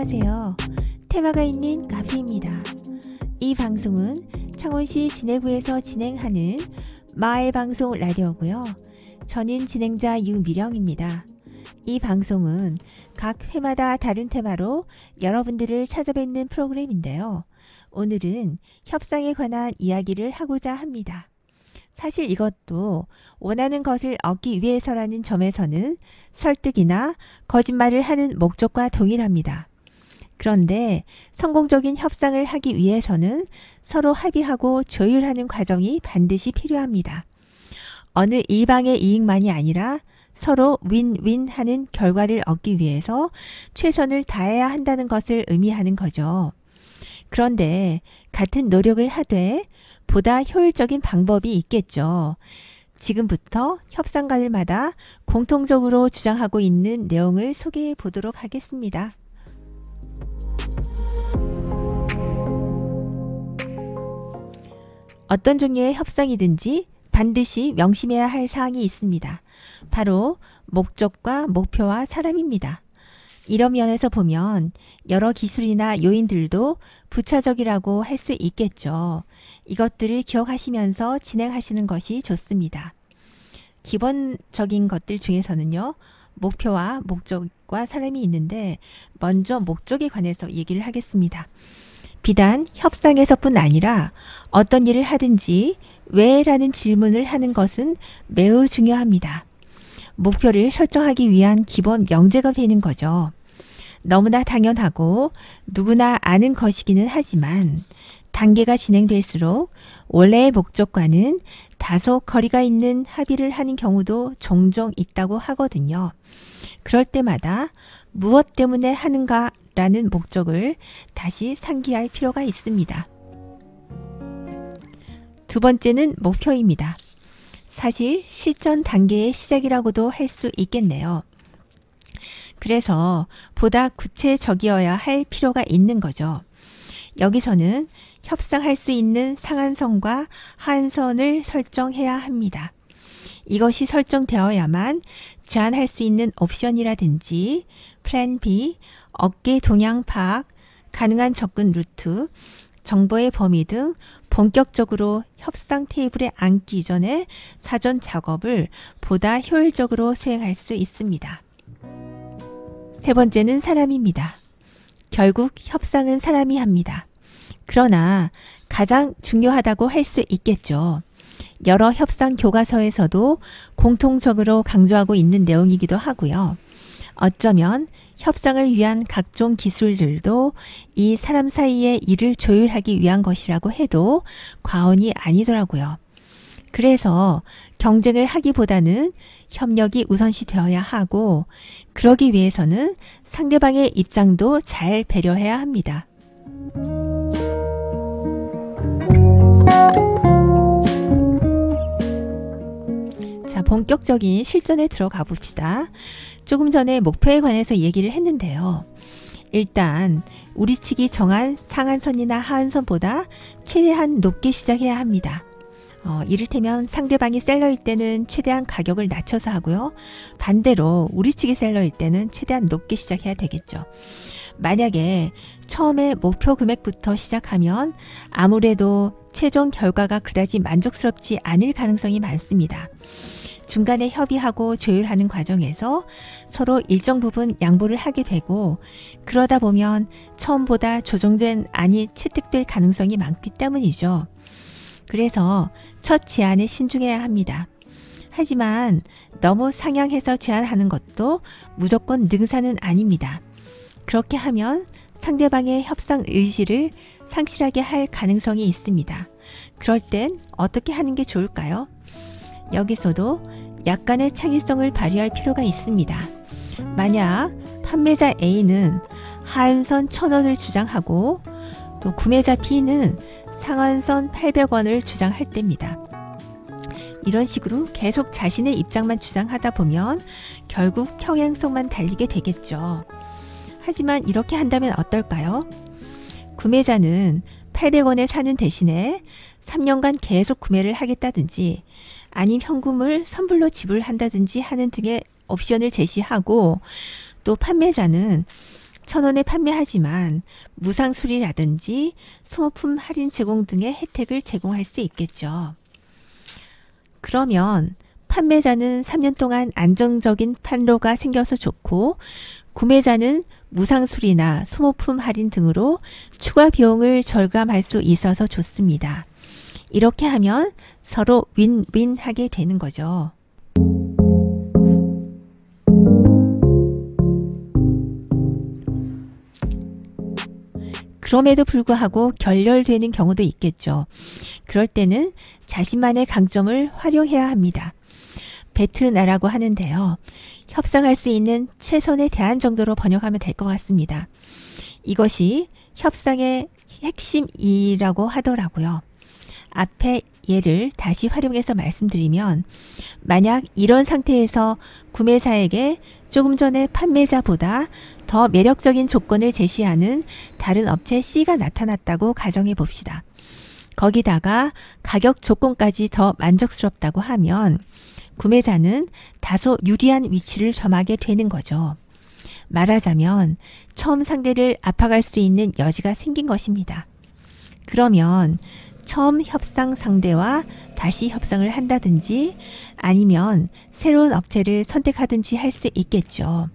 안녕하세요. 테마가 있는 카페입니다. 이 방송은 창원시 진해구에서 진행하는 마을방송 라디오고요. 저는 진행자 유미령입니다. 이 방송은 각 회마다 다른 테마로 여러분들을 찾아뵙는 프로그램인데요. 오늘은 협상에 관한 이야기를 하고자 합니다. 사실 이것도 원하는 것을 얻기 위해서라는 점에서는 설득이나 거짓말을 하는 목적과 동일합니다. 그런데 성공적인 협상을 하기 위해서는 서로 합의하고 조율하는 과정이 반드시 필요합니다. 어느 일방의 이익만이 아니라 서로 윈윈 하는 결과를 얻기 위해서 최선을 다해야 한다는 것을 의미하는 거죠. 그런데 같은 노력을 하되 보다 효율적인 방법이 있겠죠. 지금부터 협상가들마다 공통적으로 주장하고 있는 내용을 소개해 보도록 하겠습니다. 어떤 종류의 협상이든지 반드시 명심해야 할 사항이 있습니다. 바로 목적과 목표와 사람입니다. 이런 면에서 보면 여러 기술이나 요인들도 부차적이라고 할 수 있겠죠. 이것들을 기억하시면서 진행하시는 것이 좋습니다. 기본적인 것들 중에서는요, 목표와 목적과 사람이 있는데 먼저 목적에 관해서 얘기를 하겠습니다. 비단 협상에서뿐 아니라 어떤 일을 하든지 왜? 라는 질문을 하는 것은 매우 중요합니다. 목표를 설정하기 위한 기본 명제가 되는 거죠. 너무나 당연하고 누구나 아는 것이기는 하지만 단계가 진행될수록 원래의 목적과는 다소 거리가 있는 합의를 하는 경우도 종종 있다고 하거든요. 그럴 때마다 무엇 때문에 하는가라는 목적을 다시 상기할 필요가 있습니다. 두 번째는 목표입니다. 사실 실전 단계의 시작이라고도 할 수 있겠네요. 그래서 보다 구체적이어야 할 필요가 있는 거죠. 여기서는 협상할 수 있는 상한선과 하한선을 설정해야 합니다. 이것이 설정되어야만 제한할 수 있는 옵션이라든지 플랜 B, 업계 동향 파악, 가능한 접근 루트, 정보의 범위 등 본격적으로 협상 테이블에 앉기 전에 사전 작업을 보다 효율적으로 수행할 수 있습니다. 세 번째는 사람입니다. 결국 협상은 사람이 합니다. 그러나 가장 중요하다고 할 수 있겠죠. 여러 협상 교과서에서도 공통적으로 강조하고 있는 내용이기도 하고요. 어쩌면 협상을 위한 각종 기술들도 이 사람 사이의 일을 조율하기 위한 것이라고 해도 과언이 아니더라고요. 그래서 경쟁을 하기보다는 협력이 우선시 되어야 하고, 그러기 위해서는 상대방의 입장도 잘 배려해야 합니다. 자, 본격적인 실전에 들어가 봅시다. 조금 전에 목표에 관해서 얘기를 했는데요. 일단 우리 측이 정한 상한선이나 하한선보다 최대한 높게 시작해야 합니다. 이를테면 상대방이 셀러일 때는 최대한 가격을 낮춰서 하고요. 반대로 우리 측이 셀러일 때는 최대한 높게 시작해야 되겠죠. 만약에 처음에 목표 금액부터 시작하면 아무래도 최종 결과가 그다지 만족스럽지 않을 가능성이 많습니다. 중간에 협의하고 조율하는 과정에서 서로 일정 부분 양보를 하게 되고, 그러다 보면 처음보다 조정된 안이 채택될 가능성이 많기 때문이죠. 그래서 첫 제안에 신중해야 합니다. 하지만 너무 상향해서 제안하는 것도 무조건 능사는 아닙니다. 그렇게 하면 상대방의 협상 의지를 상실하게 할 가능성이 있습니다. 그럴 땐 어떻게 하는 게 좋을까요? 여기서도 약간의 창의성을 발휘할 필요가 있습니다. 만약 판매자 A는 하한선 1,000원을 주장하고 또 구매자 B는 상한선 800원을 주장할 때입니다. 이런 식으로 계속 자신의 입장만 주장하다 보면 결국 평행선만 달리게 되겠죠. 하지만 이렇게 한다면 어떨까요? 구매자는 800원에 사는 대신에 3년간 계속 구매를 하겠다든지 아니면 현금을 선불로 지불한다든지 하는 등의 옵션을 제시하고, 또 판매자는 1,000원에 판매하지만 무상수리라든지 소모품 할인 제공 등의 혜택을 제공할 수 있겠죠. 그러면 판매자는 3년 동안 안정적인 판로가 생겨서 좋고 구매자는 무상수리나 소모품 할인 등으로 추가 비용을 절감할 수 있어서 좋습니다. 이렇게 하면 서로 윈윈하게 되는 거죠. 그럼에도 불구하고 결렬되는 경우도 있겠죠. 그럴 때는 자신만의 강점을 활용해야 합니다. 베트나라고 하는데요. 협상할 수 있는 최선의 대안 정도로 번역하면 될 것 같습니다. 이것이 협상의 핵심이라고 하더라고요. 앞에 예를 다시 활용해서 말씀드리면 만약 이런 상태에서 구매사에게 조금 전에 판매자보다 더 매력적인 조건을 제시하는 다른 업체 C가 나타났다고 가정해 봅시다. 거기다가 가격 조건까지 더 만족스럽다고 하면 구매자는 다소 유리한 위치를 점하게 되는 거죠. 말하자면 처음 상대를 압박할 수 있는 여지가 생긴 것입니다. 그러면 처음 협상 상대와 다시 협상을 한다든지 아니면 새로운 업체를 선택하든지 할 수 있겠죠.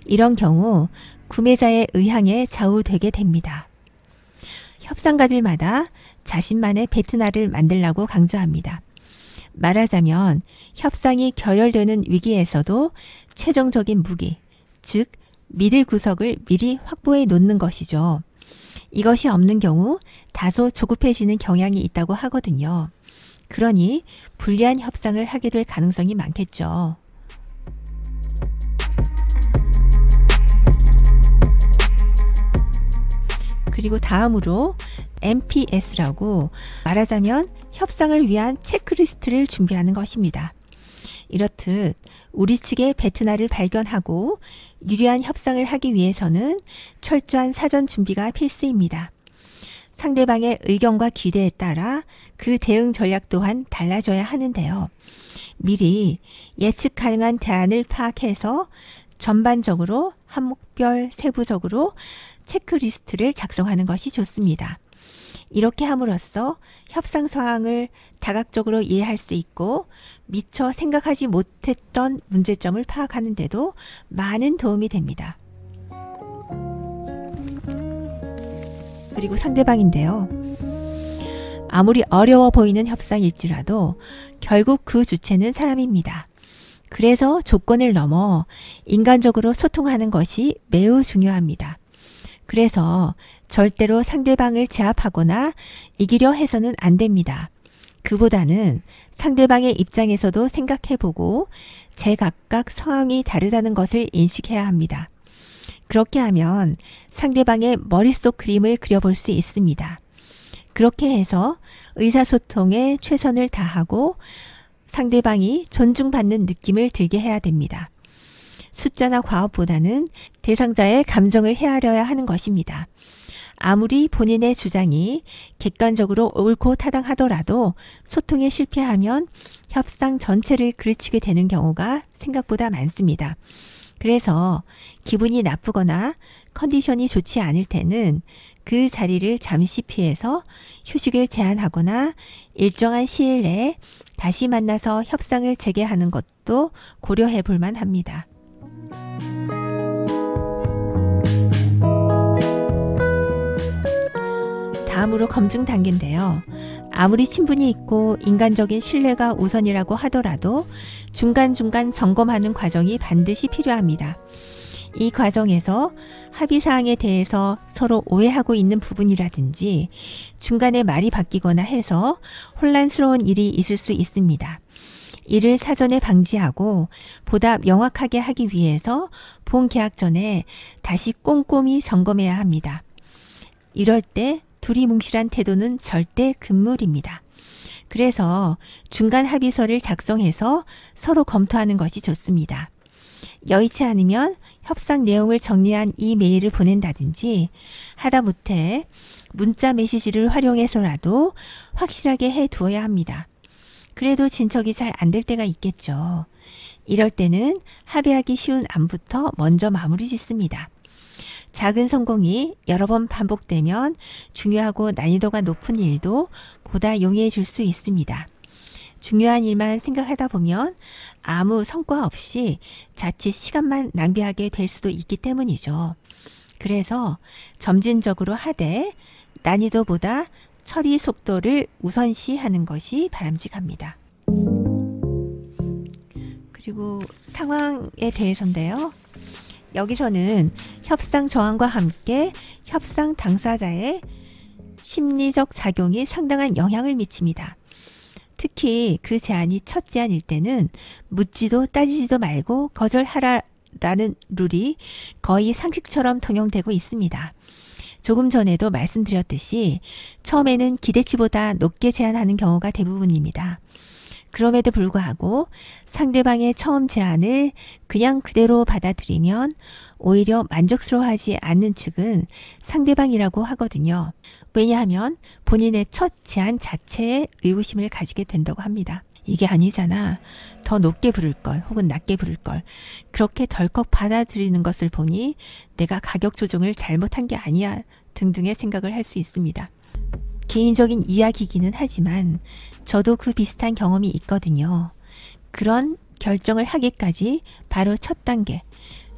이런 경우 구매자의 의향에 좌우되게 됩니다. 협상가들마다 자신만의 베트나를 만들라고 강조합니다. 말하자면 협상이 결렬되는 위기에서도 최종적인 무기, 즉 믿을 구석을 미리 확보해 놓는 것이죠. 이것이 없는 경우 다소 조급해지는 경향이 있다고 하거든요. 그러니 불리한 협상을 하게 될 가능성이 많겠죠. 그리고 다음으로 MPS라고 말하자면 협상을 위한 체크리스트를 준비하는 것입니다. 이렇듯 우리 측의 베트나를 발견하고 유리한 협상을 하기 위해서는 철저한 사전 준비가 필수입니다. 상대방의 의견과 기대에 따라 그 대응 전략 또한 달라져야 하는데요. 미리 예측 가능한 대안을 파악해서 전반적으로 항목별 세부적으로 체크리스트를 작성하는 것이 좋습니다. 이렇게 함으로써 협상 상황을 다각적으로 이해할 수 있고 미처 생각하지 못했던 문제점을 파악하는 데도 많은 도움이 됩니다. 그리고 상대방인데요. 아무리 어려워 보이는 협상일지라도 결국 그 주체는 사람입니다. 그래서 조건을 넘어 인간적으로 소통하는 것이 매우 중요합니다. 그래서 절대로 상대방을 제압하거나 이기려 해서는 안 됩니다. 그보다는 상대방의 입장에서도 생각해보고 제각각 상황이 다르다는 것을 인식해야 합니다. 그렇게 하면 상대방의 머릿속 그림을 그려볼 수 있습니다. 그렇게 해서 의사소통에 최선을 다하고 상대방이 존중받는 느낌을 들게 해야 됩니다. 숫자나 과업보다는 대상자의 감정을 헤아려야 하는 것입니다. 아무리 본인의 주장이 객관적으로 옳고 타당하더라도 소통에 실패하면 협상 전체를 그르치게 되는 경우가 생각보다 많습니다. 그래서 기분이 나쁘거나 컨디션이 좋지 않을 때는 그 자리를 잠시 피해서 휴식을 제한하거나 일정한 시일 내에 다시 만나서 협상을 재개하는 것도 고려해 볼 만합니다. 다음으로 검증 단계인데요. 아무리 친분이 있고 인간적인 신뢰가 우선이라고 하더라도 중간중간 점검하는 과정이 반드시 필요합니다. 이 과정에서 합의사항에 대해서 서로 오해하고 있는 부분이라든지 중간에 말이 바뀌거나 해서 혼란스러운 일이 있을 수 있습니다. 이를 사전에 방지하고 보다 명확하게 하기 위해서 본 계약 전에 다시 꼼꼼히 점검해야 합니다. 이럴 때 둘이 뭉실한 태도는 절대 금물입니다. 그래서 중간 합의서를 작성해서 서로 검토하는 것이 좋습니다. 여의치 않으면 협상 내용을 정리한 이메일을 보낸다든지 하다못해 문자 메시지를 활용해서라도 확실하게 해두어야 합니다. 그래도 진척이 잘 안 될 때가 있겠죠. 이럴 때는 합의하기 쉬운 안부터 먼저 마무리 짓습니다. 작은 성공이 여러 번 반복되면 중요하고 난이도가 높은 일도 보다 용이해질 수 있습니다. 중요한 일만 생각하다 보면 아무 성과 없이 자칫 시간만 낭비하게 될 수도 있기 때문이죠. 그래서 점진적으로 하되 난이도보다 처리 속도를 우선시하는 것이 바람직합니다. 그리고 상황에 대해서인데요. 여기서는 협상 저항과 함께 협상 당사자의 심리적 작용이 상당한 영향을 미칩니다. 특히 그 제안이 첫 제안일 때는 묻지도 따지지도 말고 거절하라라는 룰이 거의 상식처럼 통용되고 있습니다. 조금 전에도 말씀드렸듯이 처음에는 기대치보다 높게 제안하는 경우가 대부분입니다. 그럼에도 불구하고 상대방의 처음 제안을 그냥 그대로 받아들이면 오히려 만족스러워하지 않는 측은 상대방이라고 하거든요. 왜냐하면 본인의 첫 제안 자체에 의구심을 가지게 된다고 합니다. 이게 아니잖아. 더 높게 부를 걸 혹은 낮게 부를 걸. 그렇게 덜컥 받아들이는 것을 보니 내가 가격 조정을 잘못한 게 아니야 등등의 생각을 할 수 있습니다. 개인적인 이야기이기는 하지만 저도 그 비슷한 경험이 있거든요. 그런 결정을 하기까지 바로 첫 단계,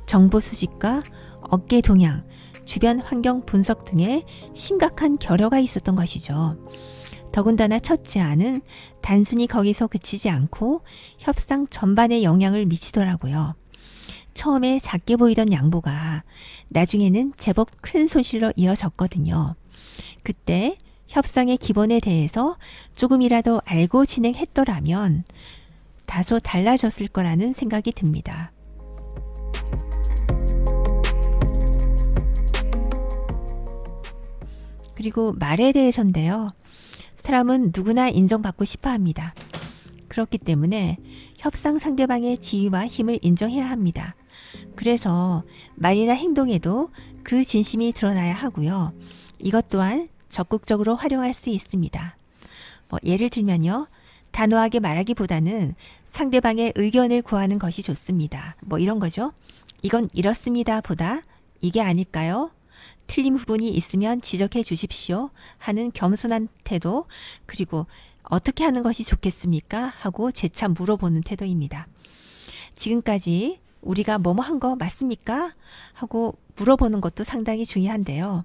정보 수집과 업계 동향, 주변 환경 분석 등의 심각한 결여가 있었던 것이죠. 더군다나 첫 제안은 단순히 거기서 그치지 않고 협상 전반에 영향을 미치더라고요. 처음에 작게 보이던 양보가 나중에는 제법 큰 소실로 이어졌거든요. 그때 협상의 기본에 대해서 조금이라도 알고 진행했더라면 다소 달라졌을 거라는 생각이 듭니다. 그리고 말에 대해서인데요. 사람은 누구나 인정받고 싶어 합니다. 그렇기 때문에 협상 상대방의 지위와 힘을 인정해야 합니다. 그래서 말이나 행동에도 그 진심이 드러나야 하고요. 이것 또한 적극적으로 활용할 수 있습니다. 예를 들면요. 단호하게 말하기보다는 상대방의 의견을 구하는 것이 좋습니다. 이런 거죠. 이건 이렇습니다 보다 이게 아닐까요? 틀린 부분이 있으면 지적해 주십시오 하는 겸손한 태도, 그리고 어떻게 하는 것이 좋겠습니까? 하고 재차 물어보는 태도입니다. 지금까지 우리가 뭐뭐 한 거 맞습니까? 하고 물어보는 것도 상당히 중요한데요.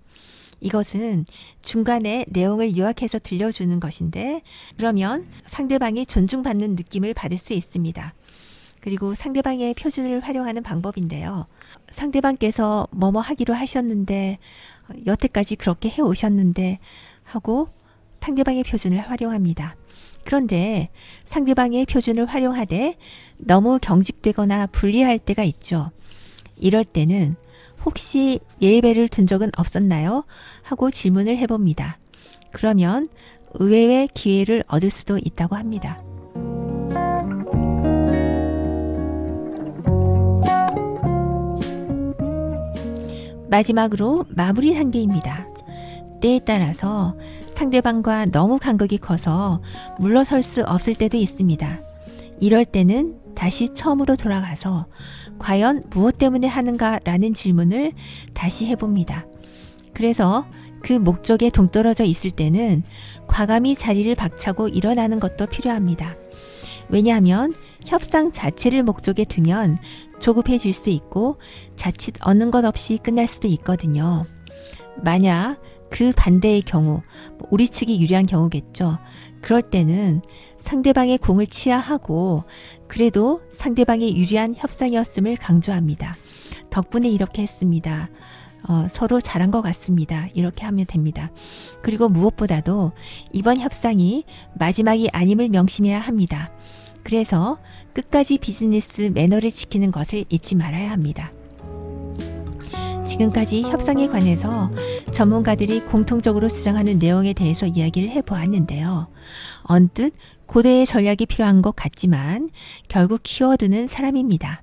이것은 중간에 내용을 요약해서 들려주는 것인데 그러면 상대방이 존중받는 느낌을 받을 수 있습니다. 그리고 상대방의 표준을 활용하는 방법인데요. 상대방께서 뭐뭐 하기로 하셨는데 여태까지 그렇게 해오셨는데 하고 상대방의 표준을 활용합니다. 그런데 상대방의 표준을 활용하되 너무 경직되거나 불리할 때가 있죠. 이럴 때는 혹시 예의배를 둔 적은 없었나요? 하고 질문을 해봅니다. 그러면 의외의 기회를 얻을 수도 있다고 합니다. 마지막으로 마무리 단계입니다. 때에 따라서 상대방과 너무 간극이 커서 물러설 수 없을 때도 있습니다. 이럴 때는 다시 처음으로 돌아가서 과연 무엇 때문에 하는가라는 질문을 다시 해봅니다. 그래서 그 목적에 동떨어져 있을 때는 과감히 자리를 박차고 일어나는 것도 필요합니다. 왜냐하면 협상 자체를 목적에 두면 조급해질 수 있고 자칫 얻는 것 없이 끝날 수도 있거든요. 만약 그 반대의 경우, 우리 측이 유리한 경우겠죠. 그럴 때는 상대방의 공을 치하하고 그래도 상대방이 유리한 협상이었음을 강조합니다. 덕분에 이렇게 했습니다. 서로 잘한 것 같습니다. 이렇게 하면 됩니다. 그리고 무엇보다도 이번 협상이 마지막이 아님을 명심해야 합니다. 그래서 끝까지 비즈니스 매너를 지키는 것을 잊지 말아야 합니다. 지금까지 협상에 관해서 전문가들이 공통적으로 주장하는 내용에 대해서 이야기를 해보았는데요. 언뜻 고대의 전략이 필요한 것 같지만 결국 키워드는 사람입니다.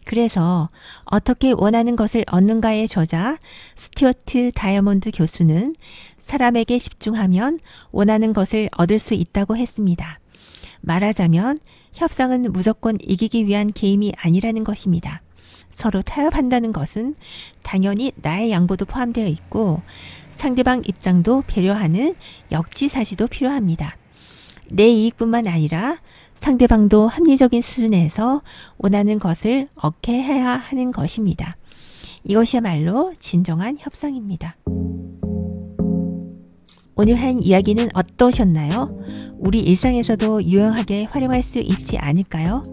그래서 어떻게 원하는 것을 얻는가의 저자 스튜어트 다이아몬드 교수는 사람에게 집중하면 원하는 것을 얻을 수 있다고 했습니다. 말하자면 협상은 무조건 이기기 위한 게임이 아니라는 것입니다. 서로 타협한다는 것은 당연히 나의 양보도 포함되어 있고 상대방 입장도 배려하는 역지사지도 필요합니다. 내 이익뿐만 아니라 상대방도 합리적인 수준에서 원하는 것을 얻게 해야 하는 것입니다. 이것이야말로 진정한 협상입니다. 오늘 한 이야기는 어떠셨나요? 우리 일상에서도 유용하게 활용할 수 있지 않을까요?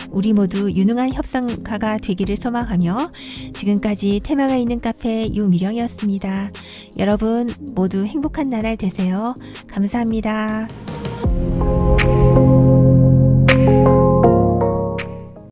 우리 모두 유능한 협상가가 되기를 소망하며 지금까지 테마가 있는 카페 유미령이었습니다. 여러분 모두 행복한 나날 되세요. 감사합니다.